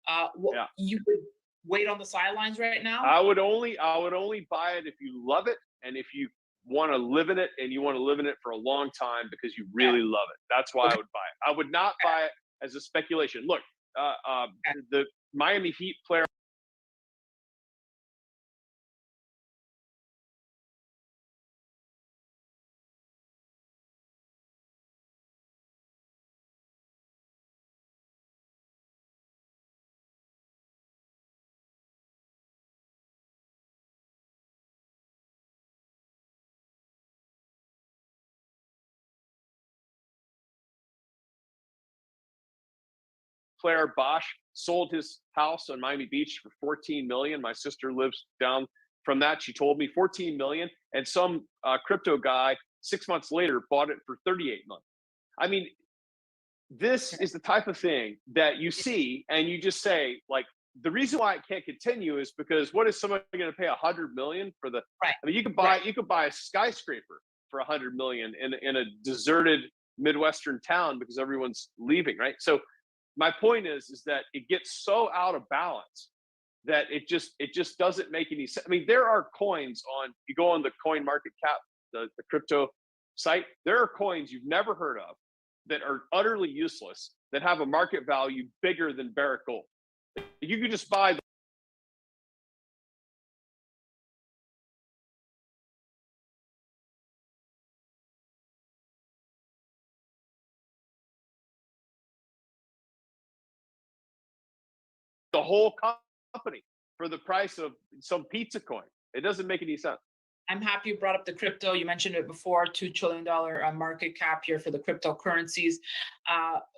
Yeah. You would wait on the sidelines right now? I would only buy it if you love it and if you want to live in it and you want to live in it for a long time because you Okay. really love it. That's why I Okay. would buy it. I would not buy it as a speculation. Look, Okay. the Miami Heat player player Bosch sold his house on Miami Beach for 14 million. My sister lives down from that. She told me 14 million, and some crypto guy 6 months later bought it for 38 million. I mean, this is the type of thing that you see, and you just say, like, the reason why it can't continue is because what is someone going to pay 100 million for the? Right. I mean, Right. you could buy a skyscraper for 100 million in a deserted Midwestern town because everyone's leaving, right? So my point is that it gets so out of balance that it just doesn't make any sense. I mean, there are coins on, you go on the Coin Market Cap, the crypto site, there are coins you've never heard of that are utterly useless that have a market value bigger than Barrick Gold. You could just buy the whole company for the price of some pizza coin. It doesn't make any sense. I'm happy you brought up the crypto. You mentioned it before, $2 trillion market cap here for the cryptocurrencies.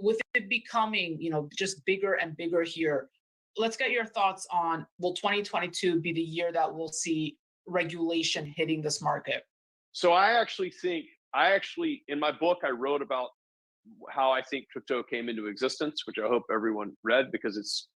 With it becoming, just bigger and bigger here, let's get your thoughts on, will 2022 be the year that we'll see regulation hitting this market? So in my book, I wrote about how I think crypto came into existence, which I hope everyone read because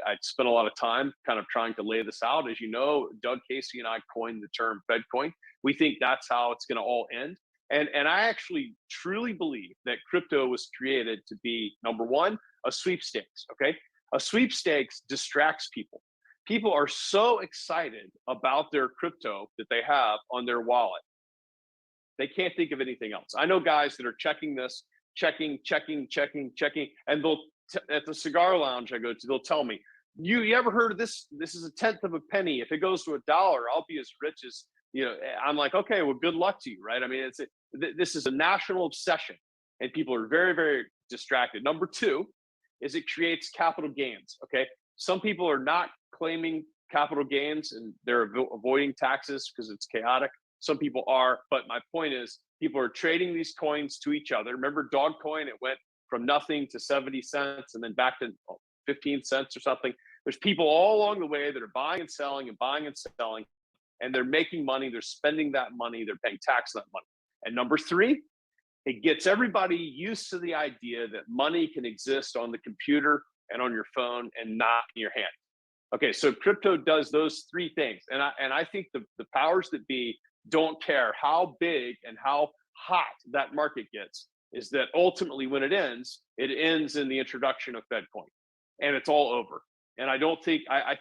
I spent a lot of time kind of trying to lay this out. As you know, Doug Casey and I coined the term Fed coin. We think that's how it's going to all end. And I actually truly believe that crypto was created to be, number one, a sweepstakes. Okay. A sweepstakes distracts people. People are so excited about their crypto that they have on their wallet. They can't think of anything else. I know guys that are checking this, checking, and they'll at the cigar lounge I go to, they'll tell me, you ever heard of this? This is a tenth of a penny. If it goes to $1, I'll be as rich as, I'm like, okay, well, good luck to you, right? I mean, this is a national obsession, and people are very, very distracted. Number two is it creates capital gains. Okay, some people are not claiming capital gains and they're avoiding taxes because it's chaotic. Some people are, but my point is people are trading these coins to each other. Remember Dogecoin? It went from nothing to 70 cents and then back to 15 cents or something. There's people all along the way that are buying and selling and buying and selling, and they're making money. They're spending that money. They're paying tax on that money. And number three, it gets everybody used to the idea that money can exist on the computer and on your phone and not in your hand. Okay, so crypto does those three things. And I think the powers that be don't care how big and how hot that market gets, is that ultimately when it ends in the introduction of Fed coin, and it's all over. And I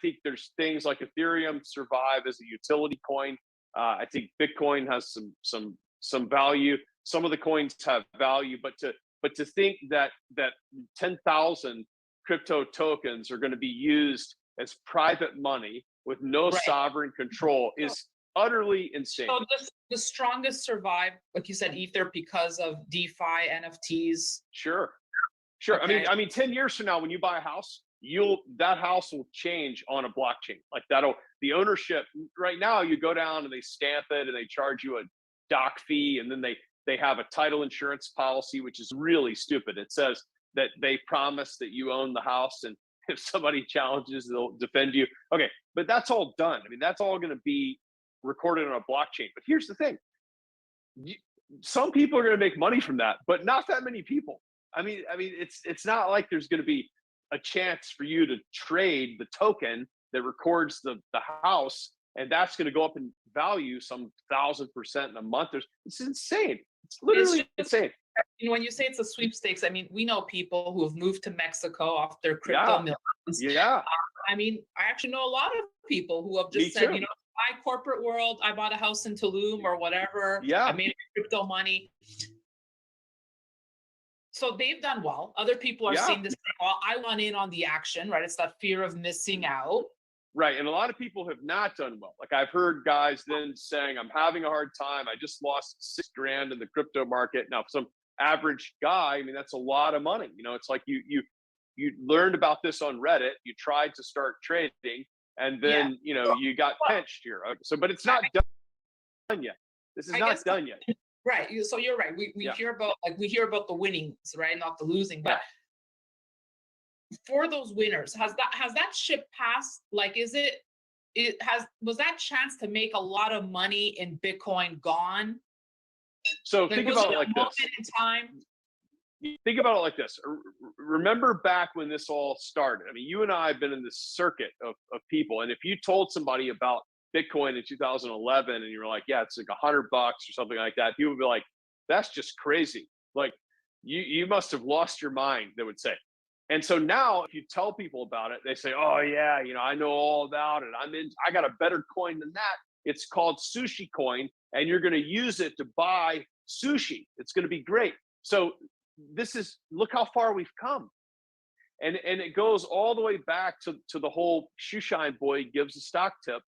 think there's things like Ethereum survive as a utility coin. I think Bitcoin has some value. Some of the coins have value, but to think that 10,000 crypto tokens are going to be used as private money with no Right. sovereign control is utterly insane. So the strongest survive, like you said, Ether, because of DeFi, NFTs. Sure. Okay. I mean, 10 years from now, when you buy a house, that house will change on a blockchain. Like the ownership right now, you go down and they stamp it and they charge you a doc fee. And then they have a title insurance policy, which is really stupid. It says that they promise that you own the house, and if somebody challenges, they'll defend you. Okay. But that's all done. I mean, that's all going to be recorded on a blockchain. But here's the thing. Some people are going to make money from that, but not that many people. I mean, it's not like there's going to be a chance for you to trade the token that records the house, and that's going to go up in value some 1,000% in a month. It's insane. It's literally insane. when you say it's a sweepstakes, I mean, we know people who have moved to Mexico off their crypto Yeah. millions. Yeah. I mean, I actually know a lot of people who have Me just said, too. my corporate world, I bought a house in Tulum or whatever. I Yeah. made crypto money. So they've done well. Other people are Yeah. seeing this, well, I want in on the action, right? It's that fear of missing out. Right. And a lot of people have not done well. Like I've heard guys then saying, I'm having a hard time. I just lost $6,000 in the crypto market. Now, some average guy, I mean, that's a lot of money. It's like you learned about this on Reddit, you tried to start trading, and Yeah. then you got pinched here. So, but it's not done yet. This is not done yet. Right. So you're right. We hear about the winnings, right? Not the losing. But for those winners, has that ship passed? Like, was that chance to make a lot of money in Bitcoin gone? So think about it like this. In time? Think about it like this. Remember back when this all started. I mean, you and I have been in this circuit of people. And if you told somebody about Bitcoin in 2011 and you were like, yeah, it's like $100 or something like that, people would be like, that's just crazy. Like you must have lost your mind, they would say. And so now if you tell people about it, they say, oh yeah, I know all about it. I got a better coin than that. It's called Sushi Coin, and you're going to use it to buy sushi. It's going to be great. So look how far we've come. And it goes all the way back to the whole shoeshine boy gives a stock tip.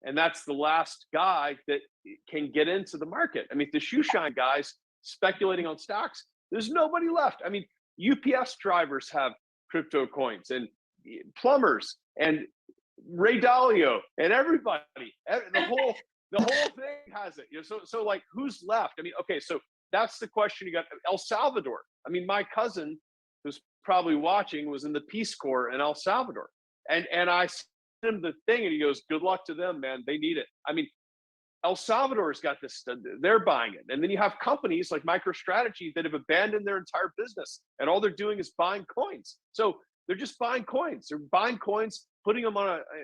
And that's the last guy that can get into the market. I mean, the shoeshine guys speculating on stocks, there's nobody left. I mean, UPS drivers have crypto coins, and plumbers, and Ray Dalio, and everybody. The whole thing has it. So like, who's left? I mean, okay, so that's the question. You got El Salvador. I mean, my cousin, who's probably watching, was in the Peace Corps in El Salvador, and I sent him the thing, and he goes, "Good luck to them, man. They need it." I mean, El Salvador's got this, they're buying it. And then you have companies like MicroStrategy that have abandoned their entire business, and all they're doing is buying coins. So they're just buying coins. They're buying coins, putting them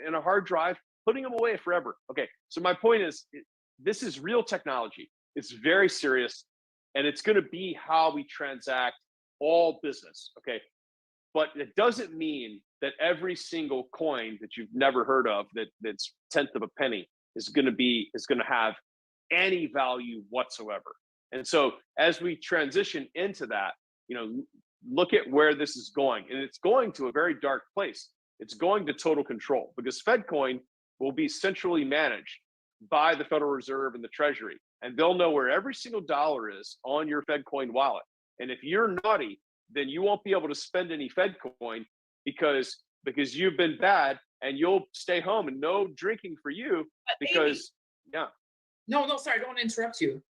in a hard drive, putting them away forever. Okay, so my point is, this is real technology. It's very serious, and it's going to be how we transact all business. Okay, but it doesn't mean that every single coin that you've never heard of, that's tenth of a penny, is going to have any value whatsoever. And so as we transition into that, look at where this is going, and it's going to a very dark place. It's going to total control, because FedCoin will be centrally managed by the Federal Reserve and the Treasury, and they'll know where every single dollar is on your FedCoin wallet. And if you're naughty, then you won't be able to spend any FedCoin because you've been bad, and you'll stay home and no drinking for you because, yeah. No, sorry, I don't want to interrupt you.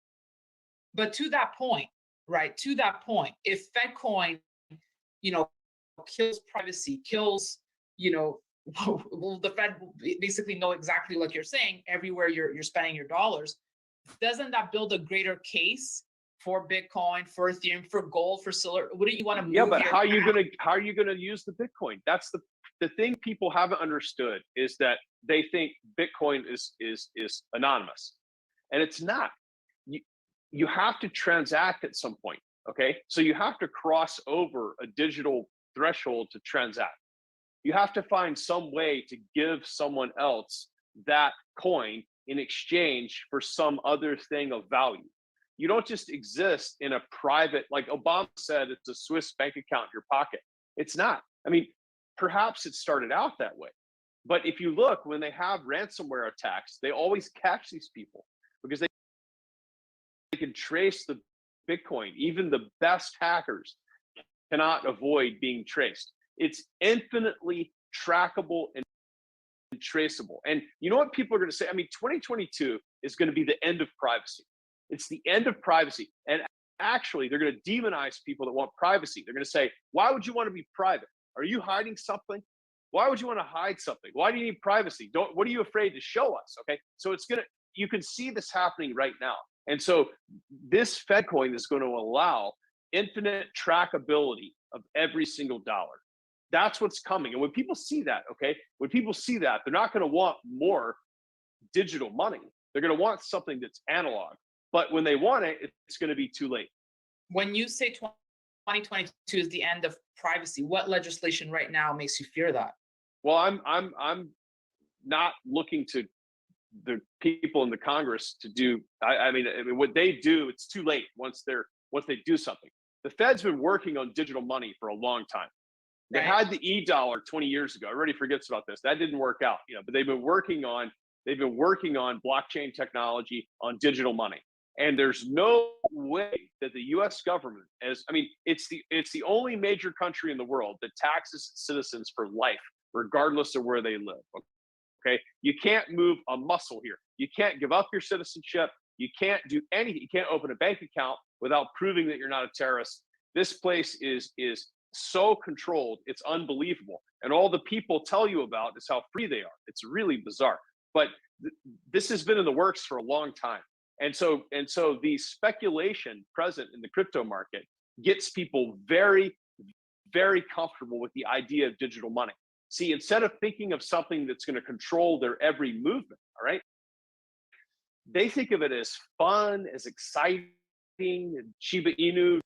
But to that point, right? To that point, if FedCoin, kills privacy, kills, well, the Fed will basically know exactly what you're saying everywhere you're spending your dollars. Doesn't that build a greater case for Bitcoin, for Ethereum, for gold, for silver? What do you want to move? Yeah, but how are you gonna use the Bitcoin? That's the thing people haven't understood, is that they think Bitcoin is anonymous, and it's not. You have to transact at some point. Okay, so you have to cross over a digital threshold to transact. You have to find some way to give someone else that coin in exchange for some other thing of value. You don't just exist in a private, like Obama said, it's a Swiss bank account in your pocket. It's not. I mean, perhaps it started out that way. But if you look, when they have ransomware attacks, they always catch these people because they can trace the Bitcoin. Even the best hackers cannot avoid being traced. It's infinitely trackable and traceable. And you know what people are going to say? I mean, 2022 is going to be the end of privacy. It's the end of privacy. And actually, they're going to demonize people that want privacy. They're going to say, why would you want to be private? Are you hiding something? Why would you want to hide something? Why do you need privacy? What are you afraid to show us? Okay. So you can see this happening right now. And so this FedCoin is going to allow infinite trackability of every single dollar. That's what's coming. And when people see that, okay, they're not going to want more digital money. They're going to want something that's analog. But when they want it, it's going to be too late. When you say 2022 is the end of privacy, what legislation right now makes you fear that? Well, I'm not looking to the people in the Congress to do. I mean, what they do, it's too late once they do something. The Fed's been working on digital money for a long time. They Right. had the e-dollar 20 years ago. Everybody forgets about this. That didn't work out, but they've been working on blockchain technology, on digital money. And there's no way that the US government, it's the only major country in the world that taxes its citizens for life, regardless of where they live. Okay. You can't move a muscle here. You can't give up your citizenship. You can't do anything. You can't open a bank account without proving that you're not a terrorist. This place is so controlled, it's unbelievable. And all the people tell you about is how free they are. It's really bizarre. But this has been in the works for a long time. And so the speculation present in the crypto market gets people very, very comfortable with the idea of digital money. See, instead of thinking of something that's going to control their every movement, all right, they think of it as fun, as exciting, and Shiba Inu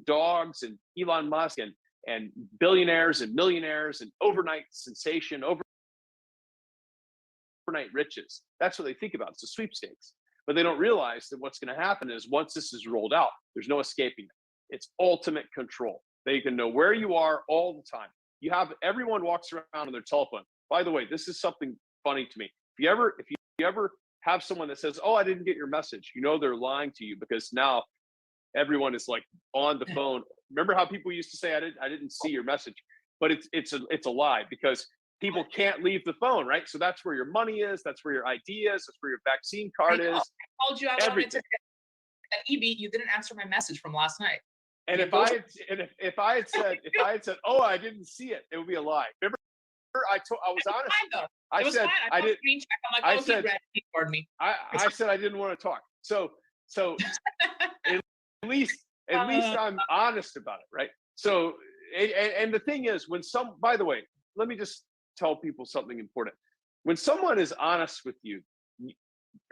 dogs and Elon Musk and billionaires and millionaires and overnight sensation, overnight riches. That's what they think about. It's a sweepstakes. But they don't realize that what's going to happen is once this is rolled out, there's no escaping it. It's ultimate control. They can know where you are all the time. Everyone walks around on their telephone. By the way, this is something funny to me. If you ever have someone that says, "Oh, I didn't get your message," they're lying to you, because now everyone is like on the phone. Remember how people used to say, I didn't see your message," but it's a lie, because people can't leave the phone, right? So that's where your money is, that's where your ID is, that's where your vaccine card is. I told you I wanted to get an EB. You didn't answer my message from last night. And if I had said, "Oh, I didn't see it," it would be a lie. Remember, I was honest. I said I didn't. I'm like, he read, he ignored me. I said I didn't want to talk. So at least I'm honest about it, right? So and the thing is, by the way, let me just tell people something important. When someone is honest with you,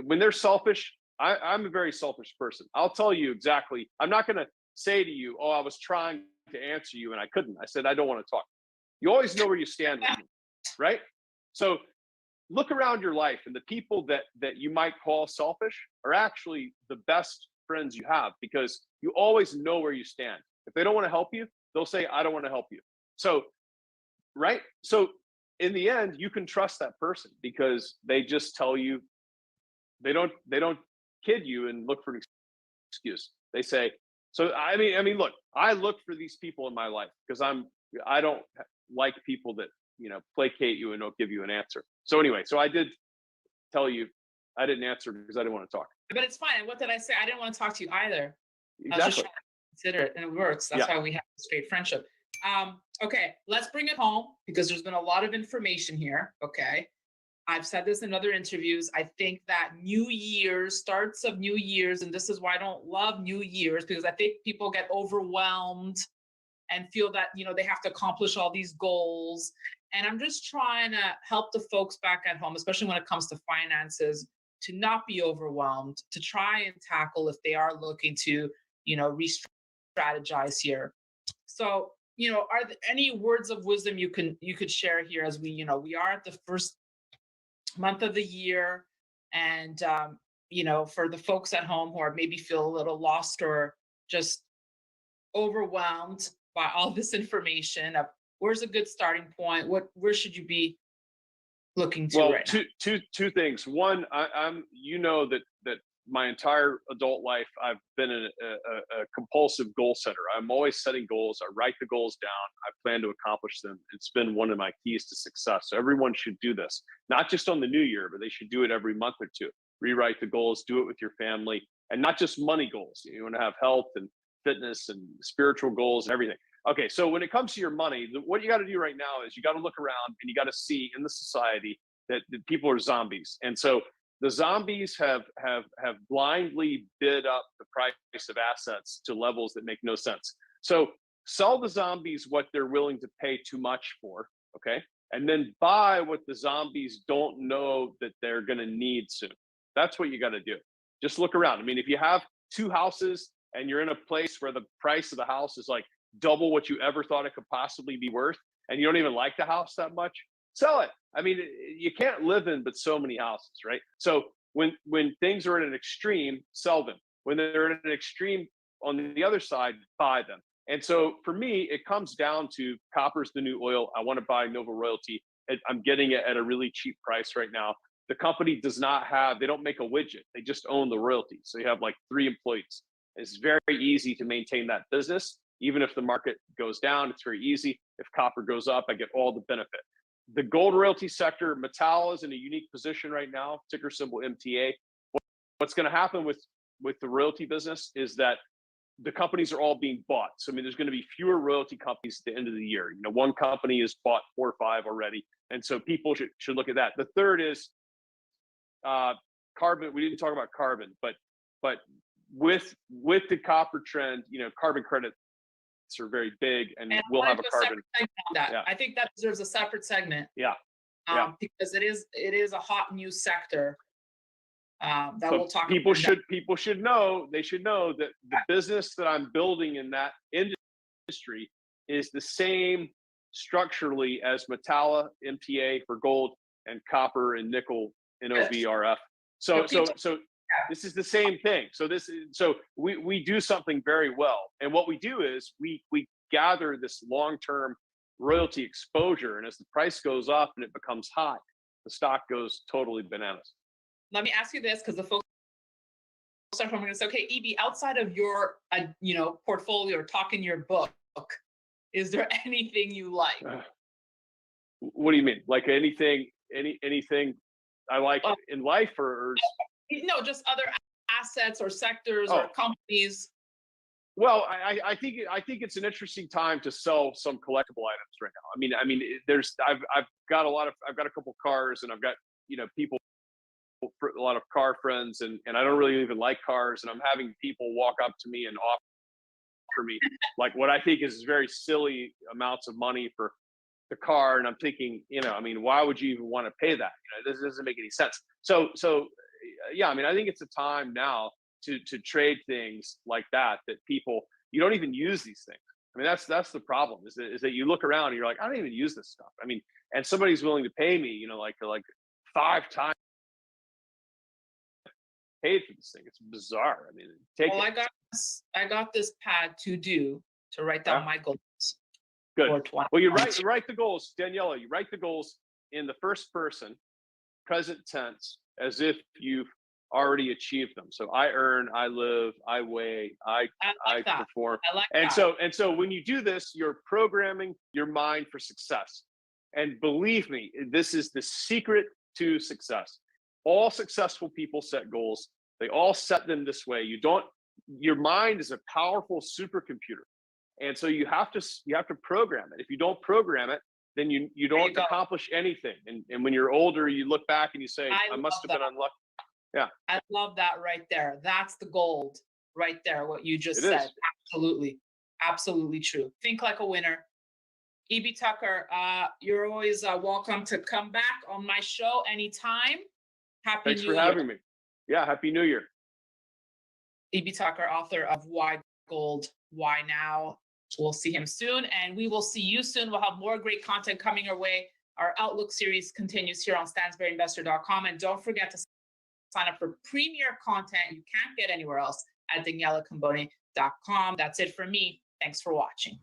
when they're selfish, I'm a very selfish person. I'll tell you exactly. I'm not going to say to you, "Oh, I was trying to answer you and I couldn't." I said, "I don't want to talk." You always know where you stand with me, right? So look around your life, and the people that you might call selfish are actually the best friends you have, because you always know where you stand. If they don't want to help you, they'll say, "I don't want to help you." So, right? So in the end, you can trust that person, because they just tell you, they don't kid you and look for an excuse. They say, so I mean, look, I look for these people in my life, because I don't like people that placate you and don't give you an answer. So anyway, so I did tell you I didn't answer because I didn't want to talk. But it's fine. And what did I say? I didn't want to talk to you either. Exactly. I was just trying to consider it, and it works. That's why we have a straight friendship. Okay, let's bring it home, because there's been a lot of information here. Okay. I've said this in other interviews. I think that starts of New Year's, and this is why I don't love New Year's, because I think people get overwhelmed and feel that, they have to accomplish all these goals. And I'm just trying to help the folks back at home, especially when it comes to finances, to not be overwhelmed, to try and tackle if they are looking to, re-strategize here. So, are there any words of wisdom you could share here, as we are at the first month of the year, and for the folks at home who are maybe feel a little lost or just overwhelmed by all this information, where's a good starting point? Where should you be looking to right now? Two things. One, I'm that my entire adult life I've been a compulsive goal setter. I'm always setting goals. I write the goals down. I plan to accomplish them. It's been one of my keys to success. So everyone should do this, not just on the new year, but they should do it every month or two. Rewrite the goals, do it with your family, and not just money goals. You want to have health and fitness and spiritual goals and everything. Okay, so when it comes to your money, what you got to do right now is you got to look around, and you got to see in the society that people are zombies. And so the zombies have blindly bid up the price of assets to levels that make no sense. So sell the zombies what they're willing to pay too much for, okay? And then buy what the zombies don't know that they're going to need soon. That's what you got to do. Just look around. I mean, if you have two houses and you're in a place where the price of the house is like double what you ever thought it could possibly be worth, and you don't even like the house that much, sell it. I mean, you can't live in but so many houses, right? So when things are at an extreme, sell them. When they're at an extreme on the other side, buy them. And so for me, it comes down to copper's the new oil. I want to buy Nova Royalty. I'm getting it at a really cheap price right now. The company does not have, they don't make a widget. They just own the royalty. So you have like 3 employees. It's very easy to maintain that business. Even if the market goes down, it's very easy. If copper goes up, I get all the benefit. The gold royalty sector, Metal is in a unique position right now, ticker symbol MTA. What's going to happen with the royalty business is that the companies are all being bought. So, I mean, there's going to be fewer royalty companies at the end of the year. You know, one company has bought 4 or 5 already. And so people should look at that. The third is carbon. We didn't talk about carbon, but with the copper trend, you know, carbon credits are very big, and we'll have a carbon. Yeah. I think that deserves a separate segment. Yeah. Because it is a hot new sector. That we'll talk. People should know. They should know that the business that I'm building in that industry is the same structurally as Metalla, MTA for gold, and copper and nickel, NOVRF. So this is the same thing. So we do something very well, and what we do is we gather this long-term royalty exposure, and as the price goes up and it becomes hot, the stock goes totally bananas. Let me ask you this, because the folks are going to say, okay, EB, outside of your portfolio or talk in your book, is there anything you like? What do you mean? Like anything I like in life, or no, just other assets or sectors or companies? Well, I think it's an interesting time to sell some collectible items right now. I mean, I've got a couple cars, and I've got people, a lot of car friends, and I don't really even like cars, and I'm having people walk up to me and offer me like what I think is very silly amounts of money for the car, and I'm thinking, why would you even want to pay that? This doesn't make any sense. So yeah, I think it's a time now to trade things like that people, you don't even use these things. That's the problem, is that you look around and you're like, I don't even use this stuff. And somebody's willing to pay me, like 5 times paid for this thing. It's bizarre. I got this pad to write down my goals. Good. Well, you write the goals, Daniela. You write the goals in the first person, present tense, as if you've already achieved them. So I earn, I live, I weigh, I perform. I like that. And so when you do this, you're programming your mind for success. And believe me, this is the secret to success. All successful people set goals. They all set them this way. Your mind is a powerful supercomputer. And so you have to program it. If you don't program it, then you don't accomplish anything. And when you're older, you look back and you say, I must have been unlucky. Yeah. I love that right there. That's the gold right there, what you just said. Absolutely. Absolutely true. Think like a winner. EB Tucker, you're always welcome to come back on my show anytime. Thanks for having me. Yeah, Happy New Year. EB Tucker, author of Why Gold, Why Now. We'll see him soon, and we will see you soon. We'll have more great content coming our way. Our Outlook series continues here on StansberryInvestor.com, and don't forget to sign up for premier content you can't get anywhere else at DanielaCamboni.com. That's it for me. Thanks for watching.